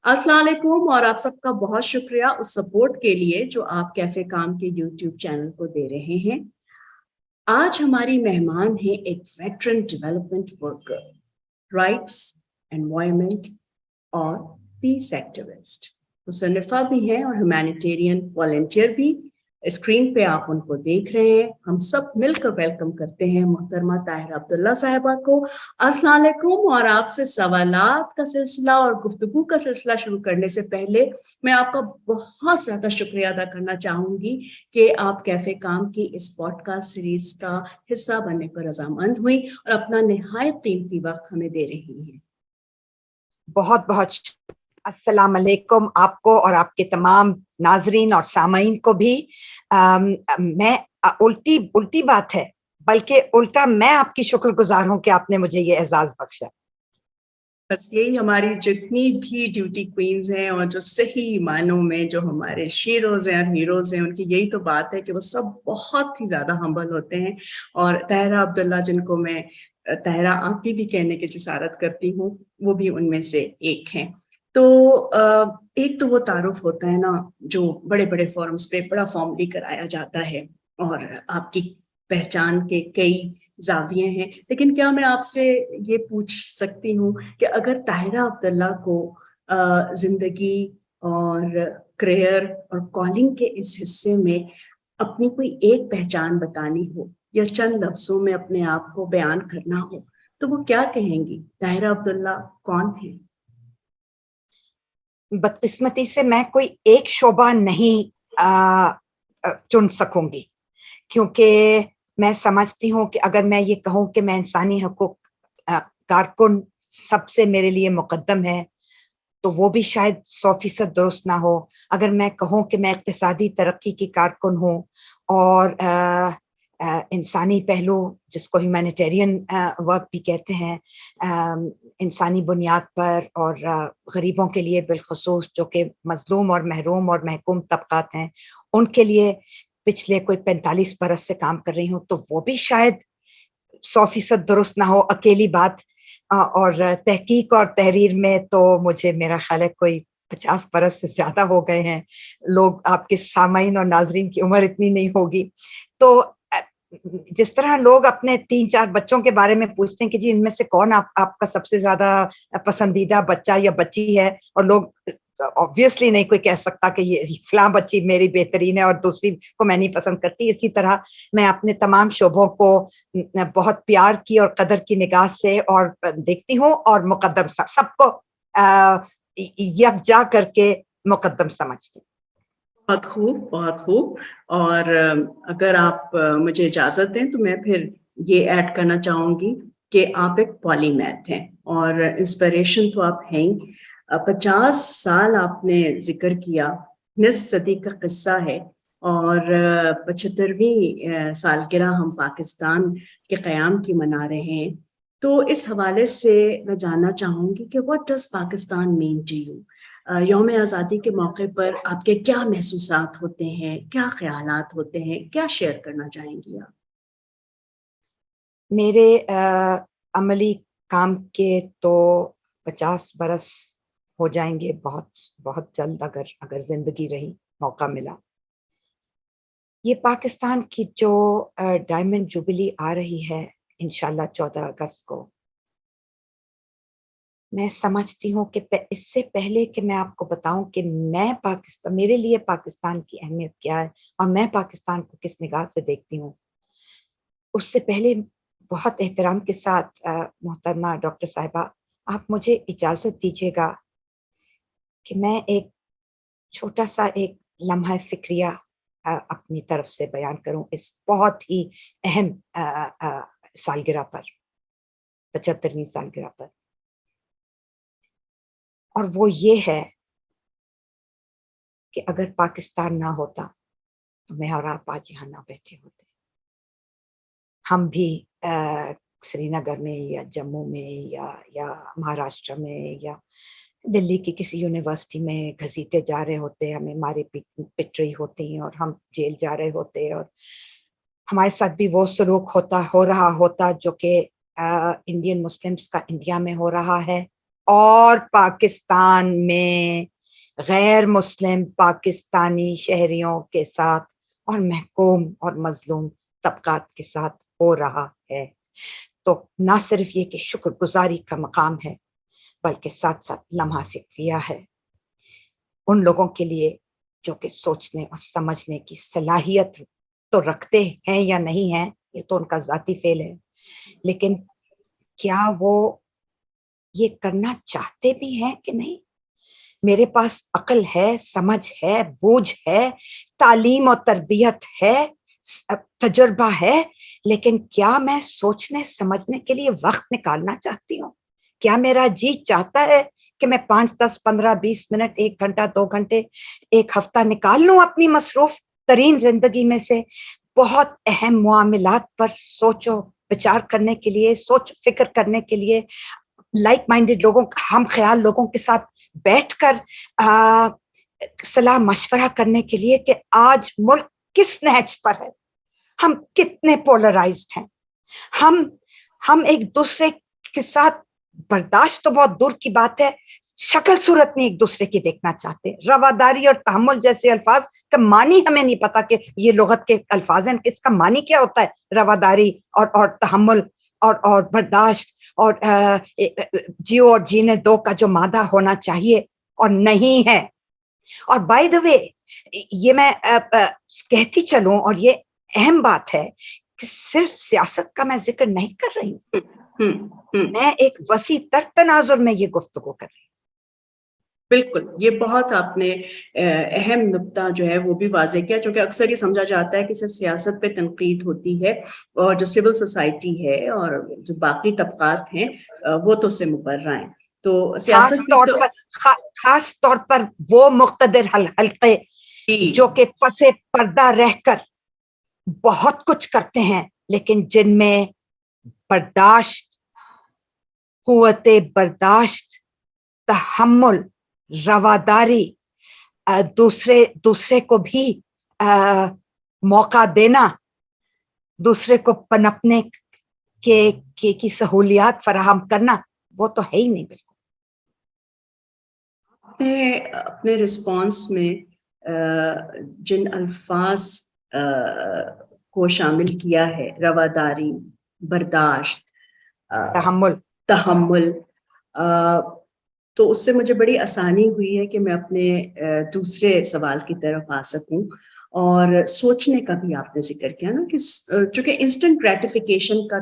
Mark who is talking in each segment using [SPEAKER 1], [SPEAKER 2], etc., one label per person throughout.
[SPEAKER 1] अस्सलाम वालेकुम और आप सबका बहुत शुक्रिया उस सपोर्ट के लिए जो आप कैफे काम के यूट्यूब चैनल को दे रहे हैं। आज हमारी मेहमान है एक veteran development worker, rights, environment और पीस एक्टिविस्ट, मुसन्निफा भी हैं और ह्यूमैनिटेरियन वॉलंटियर भी। स्क्रीन पे आप उनको देख रहे हैं। हम सब मिलकर वेलकम करते हैं मोहतरमा ताहिरा अब्दुल्ला साहिबा को। अस्सलाम वालेकुम। और आपसे सवालात का सिलसिला और गुफ्तगू का सिलसिला शुरू करने से पहले मैं आपका बहुत ज़्यादा शुक्रिया अदा करना चाहूँगी कि आप कैफ़े काम की इस पॉडकास्ट सीरीज़ का हिस्सा बनने पर रजामंद हुई और अपना निहायत कीमती वक्त हमें दे रही हैं।
[SPEAKER 2] बहुत बहुत अस्सलाम वालेकुम आपको और आपके तमाम नाजरीन और सामाईन को भी। मैं उल्टी बात है, बल्कि उल्टा मैं आपकी शुक्रगुजार हूँ कि आपने मुझे ये एजाज बख्शा।
[SPEAKER 1] बस यही हमारी जितनी भी ड्यूटी क्वींस हैं और जो सही मानों में जो हमारे शीरोज हैं और हीरोज हैं, उनकी यही तो बात है कि वो सब बहुत ही ज़्यादा हम्बल होते हैं। और ताहिरा अब्दुल्ला, जिनको मैं ताहिरा आपकी भी कहने की जिसारत करती हूँ, वो भी उनमें से एक हैं। तो एक तो वो तारुफ होता है ना, जो बड़े बड़े फोरम्स पे बड़ा फॉर्मली कराया जाता है और आपकी पहचान के कई जाविये हैं। लेकिन क्या मैं आपसे ये पूछ सकती हूँ कि अगर ताहिरा अब्दुल्ला को जिंदगी और करियर और कॉलिंग के इस हिस्से में अपनी कोई एक पहचान बतानी हो या चंद लफ्जों में अपने आप को बयान करना हो, तो वो क्या कहेंगी? ताहिरा अब्दुल्ला कौन है?
[SPEAKER 2] बदकिस्मती से मैं कोई एक शोबा नहीं चुन सकूंगी, क्योंकि मैं समझती हूँ कि अगर मैं ये कहूँ कि मैं इंसानी हकूक कारकुन सबसे मेरे लिए मुकद्दम है, तो वो भी शायद 100% दुरुस्त ना हो। अगर मैं कहूँ कि मैं इक्तिसादी तरक्की की कारकुन हूँ और इंसानी पहलू, जिसको ह्यूमैनिटेरियन वर्क भी कहते हैं, इंसानी बुनियाद पर और गरीबों के लिए बिलखसूस, जो कि मजलूम और महरूम और महकूम तबकात हैं, उनके लिए पिछले कोई 45 बरस से काम कर रही हूँ, तो वो भी शायद 100% दुरुस्त ना हो, अकेली बात। और तहकीक और तहरीर में तो मुझे मेरा ख्याल है कोई 50 बरस से ज्यादा हो गए हैं। लोग, आपके सामाईन और नाजरीन की उम्र इतनी नहीं होगी। तो जिस तरह लोग अपने 3-4 बच्चों के बारे में पूछते हैं कि जी इनमें से कौन आपका सबसे ज्यादा पसंदीदा बच्चा या बच्ची है, और लोग ऑब्वियसली नहीं कोई कह सकता कि ये फलां बच्ची मेरी बेहतरीन है और दूसरी को मैं नहीं पसंद करती। इसी तरह मैं अपने तमाम शोबों को बहुत प्यार की और कदर की निगाह से और देखती हूँ, और मुकद्दम सबको यकजा करके मुकद्दम समझती हूँ।
[SPEAKER 1] बहुत खूब, बहुत खूब। और अगर आप मुझे इजाज़त दें तो मैं फिर ये ऐड करना चाहूँगी कि आप एक पॉलीमैथ हैं और इंस्पिरेशन तो आप हैं ही। 50 साल आपने जिक्र किया, निस्फ सदी का किस्सा है, और 75वीं सालगिरह हम पाकिस्तान के क़याम की मना रहे हैं। तो इस हवाले से मैं जानना चाहूँगी कि what does Pakistan mean to you? यौम आज़ादी के मौके पर आपके क्या महसूसात होते हैं, क्या ख्यालात होते हैं, क्या शेयर करना चाहेंगी आप?
[SPEAKER 2] मेरे अमली काम के तो 50 बरस हो जाएंगे बहुत बहुत जल्द, अगर जिंदगी रही, मौका मिला। ये पाकिस्तान की जो डायमंड जुबली आ रही है इंशाल्लाह 14 अगस्त को, मैं समझती हूँ कि इससे पहले कि मैं आपको बताऊं कि मैं पाकिस्तान, मेरे लिए पाकिस्तान की अहमियत क्या है और मैं पाकिस्तान को किस निगाह से देखती हूँ, उससे पहले बहुत एहतराम के साथ मोहतरमा डॉक्टर साहिबा, आप मुझे इजाजत दीजिएगा कि मैं एक छोटा सा एक लम्हा फिक्रिया अपनी तरफ से बयान करूं इस बहुत ही अहम सालगिरह पर, 75वीं सालगिरह पर। और वो ये है कि अगर पाकिस्तान ना होता तो मैं और आप आज यहाँ ना बैठे होते। हम भी श्रीनगर में या जम्मू में या महाराष्ट्र में या दिल्ली की किसी यूनिवर्सिटी में घसीटे जा रहे होते, हमें मारे पिट रही होती और हम जेल जा रहे होते, और हमारे साथ भी वो सलूक हो रहा होता जो कि इंडियन मुस्लिम्स का इंडिया में हो रहा है اور پاکستان میں غیر مسلم پاکستانی شہریوں کے ساتھ اور محکوم اور مظلوم طبقات کے ساتھ ہو رہا ہے. تو نہ صرف یہ کہ شکر گزاری کا مقام ہے بلکہ ساتھ ساتھ لمحہ فکریہ ہے ان لوگوں کے لیے جو کہ سوچنے اور سمجھنے کی صلاحیت تو رکھتے ہیں یا نہیں ہیں، یہ تو ان کا ذاتی فعل ہے، لیکن کیا وہ یہ کرنا چاہتے بھی ہیں کہ نہیں. میرے پاس عقل ہے، سمجھ ہے، بوجھ ہے، تعلیم اور تربیت ہے، تجربہ ہے، لیکن کیا میں سوچنے سمجھنے کے لیے وقت نکالنا چاہتی ہوں؟ کیا میرا جی چاہتا ہے کہ میں 5 10 15 20 منٹ، 1 گھنٹہ، 2 گھنٹے، 1 ہفتہ نکال لوں اپنی مصروف ترین زندگی میں سے بہت اہم معاملات پر سوچو بچار کرنے کے لیے، سوچ فکر کرنے کے لیے، لائک مائنڈڈ لوگوں، ہم خیال لوگوں کے ساتھ بیٹھ کر صلاح مشورہ کرنے کے لیے کہ آج ملک کس نہج پر ہے، ہم کتنے پولرائزڈ ہیں، ہم ایک دوسرے کے ساتھ برداشت تو بہت دور کی بات ہے، شکل صورت میں ایک دوسرے کی دیکھنا چاہتے ہیں. رواداری اور تحمل جیسے الفاظ کا معنی ہمیں نہیں پتا کہ یہ لغت کے الفاظ ہیں، اس کا معنی کیا ہوتا ہے رواداری اور تحمل اور برداشت اور جیو اور جینے دو کا جو مادہ ہونا چاہیے اور نہیں ہے. اور بائی دا وے یہ میں کہتی چلوں، اور یہ اہم بات ہے کہ صرف سیاست کا میں ذکر نہیں کر رہی ہوں، میں ایک وسیع تر تناظر میں یہ گفتگو کر رہی ہوں.
[SPEAKER 1] بالکل، یہ بہت آپ نے اہم نقطہ جو ہے وہ بھی واضح کیا، چونکہ اکثر یہ سمجھا جاتا ہے کہ صرف سیاست پہ تنقید ہوتی ہے اور جو سول سوسائٹی ہے اور جو باقی طبقات ہیں وہ تو اس سے مبرہ ہیں. تو
[SPEAKER 2] خاص طور پر وہ مقتدر حلقے جو کہ پس پردہ رہ کر بہت کچھ کرتے ہیں، لیکن جن میں برداشت، قوت برداشت، تحمل، رواداری، دوسرے کو بھی موقع دینا، دوسرے کو پنپنے کی سہولیات فراہم کرنا، وہ تو ہے ہی نہیں. بالکل
[SPEAKER 1] اپنے رسپانس میں جن الفاظ کو شامل کیا ہے، رواداری، برداشت، تحمل، تو اس سے مجھے بڑی آسانی ہوئی ہے کہ میں اپنے دوسرے سوال کی طرف آ سکوں. اور سوچنے کا بھی آپ نے ذکر کیا نا کہ چونکہ انسٹنٹ گریٹیفیکیشن کا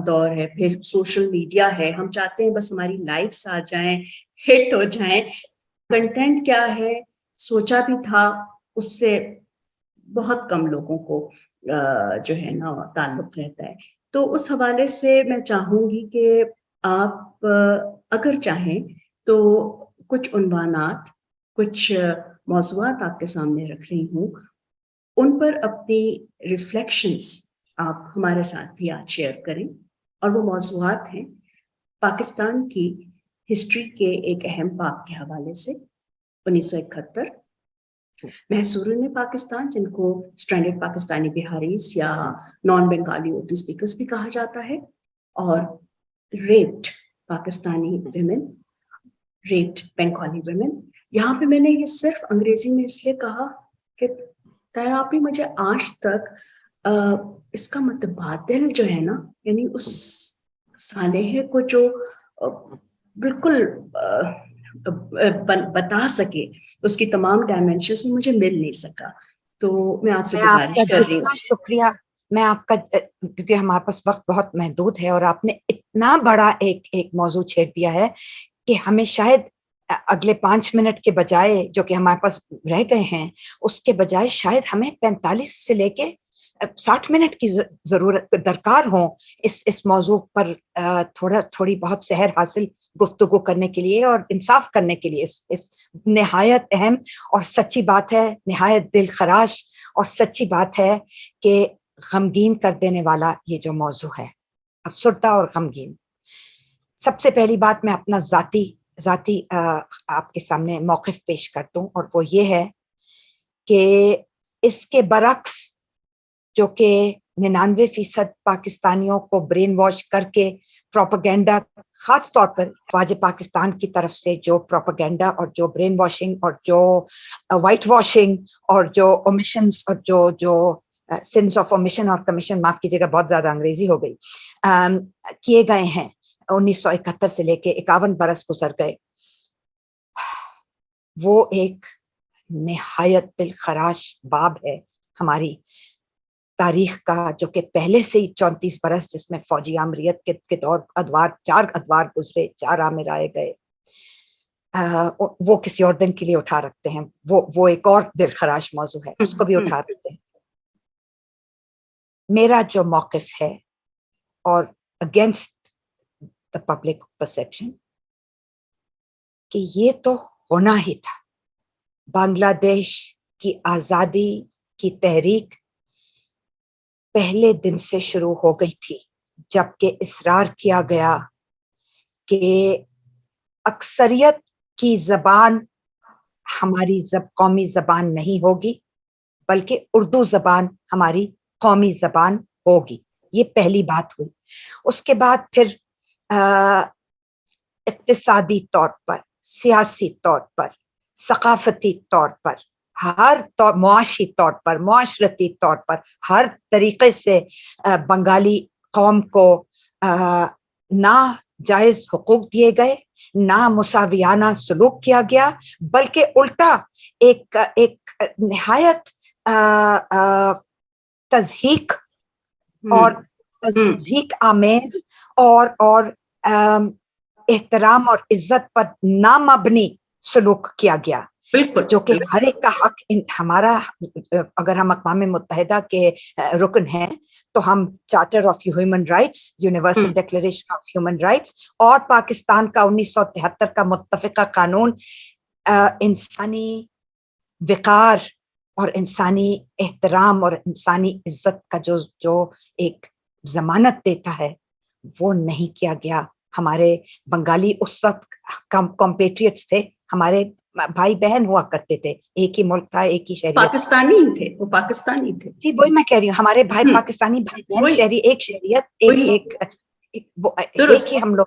[SPEAKER 1] دور ہے، پھر سوشل میڈیا ہے، ہم چاہتے ہیں بس ہماری لائکس آ جائیں، ہٹ ہو جائیں. کنٹینٹ کیا ہے سوچا بھی تھا، اس سے بہت کم لوگوں کو جو ہے نا تعلق رہتا ہے. تو اس حوالے سے میں چاہوں گی کہ آپ اگر چاہیں تو کچھ عنوانات، کچھ موضوعات آپ کے سامنے رکھ رہی ہوں، ان پر اپنی ریفلیکشنز آپ ہمارے ساتھ بھی آج شیئر کریں. اور وہ موضوعات ہیں پاکستان کی ہسٹری کے ایک اہم باب کے حوالے سے 1971 محصورین پاکستان، جن کو اسٹرینڈڈ پاکستانی بہاریز یا نان بنگالی اردو اسپیکرز بھی کہا جاتا ہے، اور rapid Pakistani women, rapid Bengali women. یہاں پہ میں نے یہ صرف انگریزی میں اس لیے کہا کہ تیراپی مجھے آج تک اس کا متبادل جو ہے نا، یعنی اس سانحے کو جو بالکل بتا سکے، اس کی تمام ڈائمینشنز میں مجھے مل نہیں سکا. تو میں آپ سے گزارش کر رہی ہوں.
[SPEAKER 2] شکریہ. میں آپ کا، کیونکہ ہمارے پاس وقت بہت محدود ہے اور آپ نے اتنا بڑا ایک موضوع چھیڑ دیا ہے کہ ہمیں شاید اگلے 5 منٹ کے بجائے جو کہ ہمارے پاس رہ گئے ہیں، اس کے بجائے شاید ہمیں 45 سے لے کے 60 منٹ کی ضرورت درکار ہو اس موضوع پر تھوڑی بہت سحر حاصل گفتگو کرنے کے لیے اور انصاف کرنے کے لیے. اس نہایت اہم اور سچی بات ہے، نہایت دل خراش اور سچی بات ہے کہ غمگین کر دینے والا یہ جو موضوع ہے، افسردہ اور غمگین. سب سے پہلی بات میں اپنا ذاتی آپ کے سامنے موقف پیش کر دوں، اور وہ یہ ہے کہ اس کے برعکس جو کہ 99% पाकिस्तानियों को ब्रेन वॉश करके प्रोपेगेंडा, खास तौर पर फौज पाकिस्तान की तरफ से जो प्रोपेगेंडा और जो ब्रेन वॉशिंग और जो वाइट वॉशिंग और जो ओमिशंस और जो सिंस ऑफ ओमिशन और कमीशन, माफ कीजिएगा बहुत ज्यादा अंग्रेजी हो गई, किए गए हैं 1971 से लेके 51 बरस गुजर गए, वो एक निहायत दिलखराश बाब है हमारी तारीख का, जो कि पहले से ही 34 बरस जिसमें फौजी आमरीत के दौर अदवार, 4 अदवार गुजरे, 4 आमिर आए गए, वो किसी और दिन के लिए उठा रखते हैं, वो एक और दिलखराश मौजू है, उसको भी उठा रखते हैं। मेरा जो मौक़िफ़ है और अगेंस्ट द पब्लिक परसेप्शन कि ये तो होना ही था, बांग्लादेश की आज़ादी की तहरीक पहले दिन से शुरू हो गई थी, जबकि इसरार किया गया कि अक्सरियत की ज़बान हमारी कौमी ज़बान नहीं होगी, बल्कि उर्दू ज़बान हमारी कौमी ज़बान होगी। ये पहली बात हुई। उसके बाद फिर इक्तिसादी तौर पर, सियासी तौर पर, सकाफती तौर पर, हर मुआशी तौर पर, मुआशरती तौर पर हर तरीके से बंगाली कौम को ना जायज़ हुकूक दिए गए, ना मुसावियाना सलूक किया गया, बल्कि उल्टा एक निहायत तज़हीक और तज़हीक आमेज़ और एहतराम और इज्जत पर नामबनी सलूक किया गया, जो कि हर एक का हक हमारा, अगर हम अक़वाम मुत्तहिदा के रुकन हैं तो हम charter of human rights, universal declaration of human rights और पाकिस्तान का 1973 का मुत्तफ़िका कानून इंसानी विकार और इंसानी एहतराम और इंसानी इज्जत का जो एक जमानत देता है, वो नहीं किया गया। हमारे बंगाली उस वक्त कॉम्पेट्रियट्स थे, हमारे भाई बहन हुआ करते थे, एक ही मुल्क था, एक ही शहरियत,
[SPEAKER 1] पाकिस्तानी थे, वो पाकिस्तानी थे
[SPEAKER 2] जी, वही मैं कह रही हूँ, हमारे भाई पाकिस्तानी भाई बहन, शहरी, एक शहरियत, एक ही हम लोग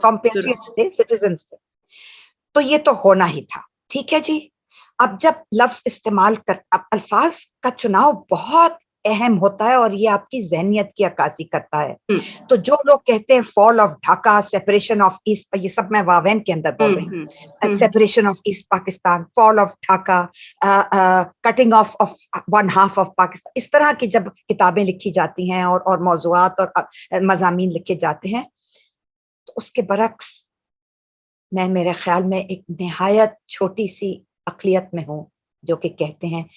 [SPEAKER 2] कॉम्पेट्रियट्स थे, सिटीजन्स थे। तो ये तो होना ही था, ठीक है जी। अब जब लफ्ज इस्तेमाल अब अल्फाज का चुनाव बहुत अहम होता है और ये आपकी ज़हनियत की अक्कासी करता है। तो जो लोग कहते हैं fall of Dhaka, separation of east, ये सब मैं वावेन के अंदर बोल रही हूँ, separation of east Pakistan, fall of Dhaka, cutting of one half of Pakistan, इस तरह की जब किताबें लिखी जाती हैं और मौज़ूआत और मज़ामीन लिखे जाते हैं, तो उसके बरक्स मैं, मेरे ख्याल में एक निहायत छोटी सी अक़लियत में हूँ जो कि कहते हैं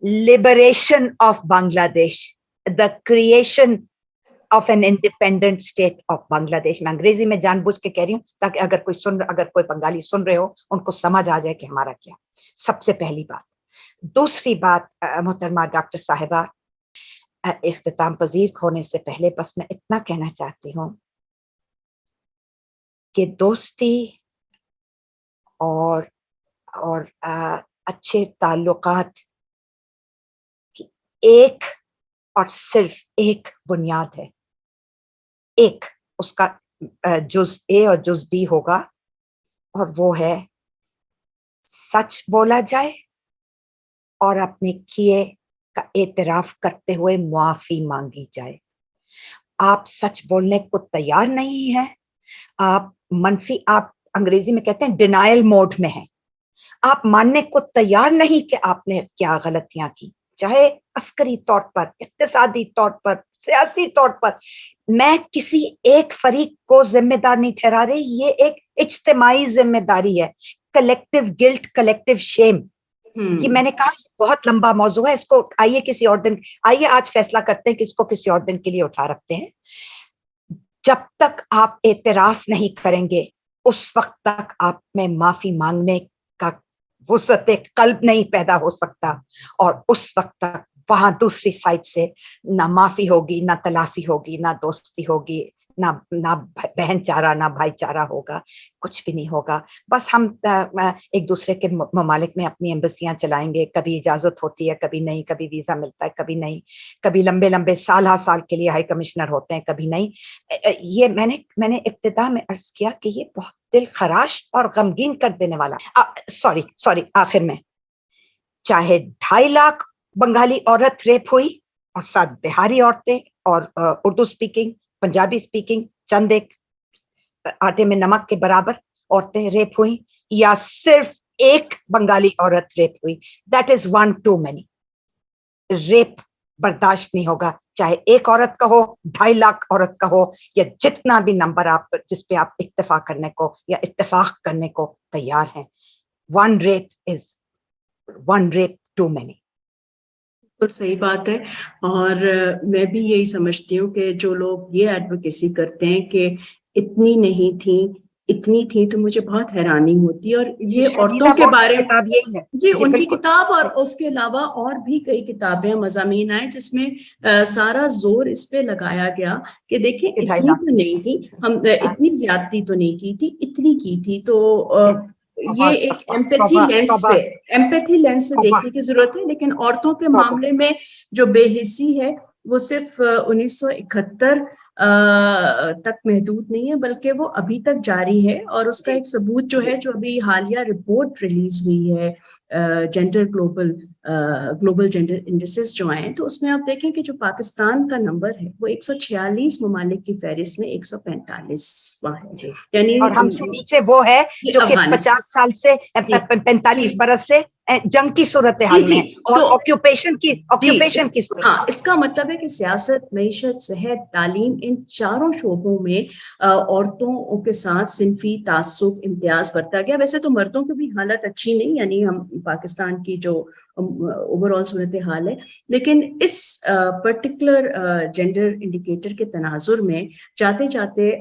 [SPEAKER 2] liberation of Bangladesh, the creation of an independent state of Bangladesh. मैं अंग्रेजी में जानबूझ के कह रही हूँ ताकि अगर कोई बंगाली सुन रहे हो उनको समझ आ जाए कि हमारा क्या। सबसे पहली बात। दूसरी बात, मोहतरमा डॉक्टर साहिबा, इख्तिताम पजीर होने से पहले बस मैं इतना कहना चाहती हूँ कि दोस्ती और अच्छे ताल्लुकात की एक और सिर्फ एक बुनियाद है, एक, उसका जुज़ ए और जुज़ बी होगा, और वो है सच बोला जाए और अपने किए का एतराफ करते हुए मुआफ़ी मांगी जाए। आप सच बोलने को तैयार नहीं है, आप आप अंग्रेजी में कहते हैं डिनायल मोड में है, आप मानने को तैयार नहीं कि आपने क्या गलतियां की, चाहे अस्करी तौर पर, इक्तिसादी तौर पर, सियासी तौर पर। मैं किसी एक फरीक को जिम्मेदार नहीं ठहरा रही, ये एक इज्तिमाई जिम्मेदारी है, कलेक्टिव गिल्ट, कलेक्टिव शेम। ये मैंने कहा बहुत लंबा मौजू है, इसको आइए आज फैसला करते हैं कि इसको किसी और दिन के लिए उठा रखते हैं। जब तक आप एतराफ नहीं करेंगे उस वक्त तक आप में माफी मांगने का वुसअत कल्ब नहीं पैदा हो सकता, और उस वक्त तक वहां दूसरी साइड से ना माफी होगी, ना तलाफी होगी, ना दोस्ती होगी, ना ना बहन चारा ना भाईचारा होगा, कुछ भी नहीं होगा। बस हम एक दूसरे के ममालिक में अपनी एम्बेसियां चलाएंगे, कभी इजाजत होती है कभी नहीं, कभी वीजा मिलता है कभी नहीं, कभी लंबे लंबे साल साल के लिए हाई कमिश्नर होते हैं कभी नहीं। ये मैंने इब्तिदा में अर्ज किया कि ये बहुत दिल खराश और गमगीन कर देने वाला। सॉरी आखिर में, चाहे 2.5 लाख बंगाली औरत रेप हुई और 7 बिहारी औरतें और उर्दू स्पीकिंग पंजाबी स्पीकिंग चंद एक आटे में नमक के बराबर औरतें रेप हुई, या सिर्फ एक बंगाली औरत रेप हुई, that is 1 too many. Rape बर्दाश्त नहीं होगा, चाहे एक औरत का हो, 2.5 लाख औरत का हो, या जितना भी नंबर आप जिस पे आप इत्तेफाक करने को या इत्तेफाक करने को तैयार हैं। 1 rape is 1 rape too many.
[SPEAKER 1] तो सही बात है। और मैं भी यही समझती हूँ कि जो लोग ये एडवोकेसी करते हैं कि इतनी नहीं थी इतनी थी, तो मुझे बहुत हैरानी होती है। और ये औरतों के बारे में
[SPEAKER 2] किताब यही है
[SPEAKER 1] जी, उनकी किताब और उसके अलावा और भी कई किताबें मज़ामीन आए जिसमें सारा जोर इस पे लगाया गया कि देखिए इतनी तो नहीं थी, हम इतनी ज्यादती तो नहीं की थी, इतनी की थी। तो ये एक एम्पैथी लेंस से देखने की जरूरत है। लेकिन औरतों के मामले में जो बेहिसी है वो सिर्फ 1971 तक महदूद नहीं है, बल्कि वो अभी तक जारी है। और उसका एक सबूत जो है, जो अभी हालिया रिपोर्ट रिलीज हुई है जेंडर ग्लोबल जेंडर इंडेक्सेस जो आए हैं, तो उसमें आप देखें कि जो पाकिस्तान का नंबर है वो 146 ममालिक की फहरिस्त में 145वां है। यानी
[SPEAKER 2] और हमसे नीचे वो है जो कि 50 साल से 45 बरस से जंग की सूरत हाल में है और ऑक्यूपेशन की सूरत।
[SPEAKER 1] हाँ, इसका मतलब है कि सियासत, मईशत, सेहत, तालीम, इन चारों शोबों में औरतों के साथ सिंफी तासुब इम्तियाज बरता गया। वैसे तो मर्दों की भी हालत अच्छी नहीं, यानी हम पाकिस्तान की जो ओवरऑल सूरत हाल है, लेकिन इस पर्टिकुलर जेंडर इंडिकेटर के तनाजुर में जाते जाते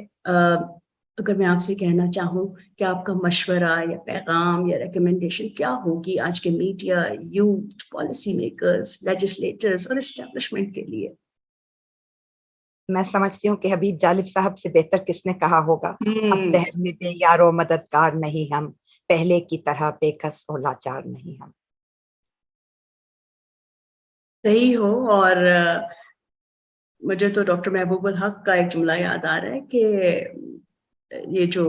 [SPEAKER 1] अगर मैं आपसे कहना चाहूँ कि आपका मशवरा या पैगाम या रिकमेंडेशन क्या होगी आज के media, youth, policy makers, legislators और एस्टेब्लिशमेंट के लिए?
[SPEAKER 2] मैं समझती हूँ कि हबीब जालिब साहब से बेहतर किसने कहा होगा, अब दहर में बेयारो मददगार नहीं हम, पहले की तरह बेकस और लाचार नहीं हम।
[SPEAKER 1] सही हो। और मुझे तो डॉक्टर महबूबुल हक का एक जुमला याद आ रहा है कि ये जो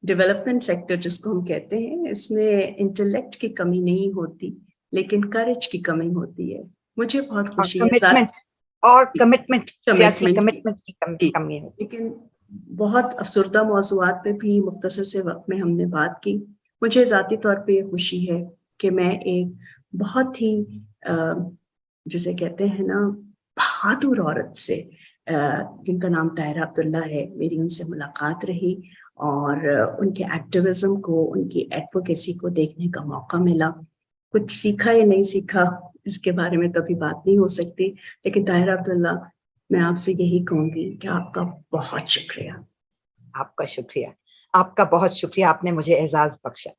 [SPEAKER 1] डेवलपमेंट सेक्टर जिसको हम कहते हैं, इसमें इंटेलेक्ट की कमी नहीं होती, लेकिन करेज की कमी होती है। मुझे बहुत खुशी है
[SPEAKER 2] कमिटमेंट सियासी कमिटमेंट की कमी है।
[SPEAKER 1] लेकिन बहुत अफसरदा मौज़ूआत पे भी मुख्तसर से वक्त में हमने बात की। मुझे ज़ाती तौर पे ये खुशी है कि मैं एक बहुत ही जिसे कहते हैं ना बहादुर औरत से जिनका नाम ताहिरा अब्दुल्ला है, मेरी उनसे मुलाकात रही और उनके एक्टिविज्म को, उनकी एडवोकेसी को देखने का मौका मिला। कुछ सीखा या नहीं सीखा इसके बारे में तो अभी बात नहीं हो सकती, लेकिन ताहिरा अब्दुल्ला, मैं आपसे यही कहूंगी कि आपका बहुत शुक्रिया।
[SPEAKER 2] आपका शुक्रिया, आपका बहुत शुक्रिया, आपने मुझे एजाज बख्शा।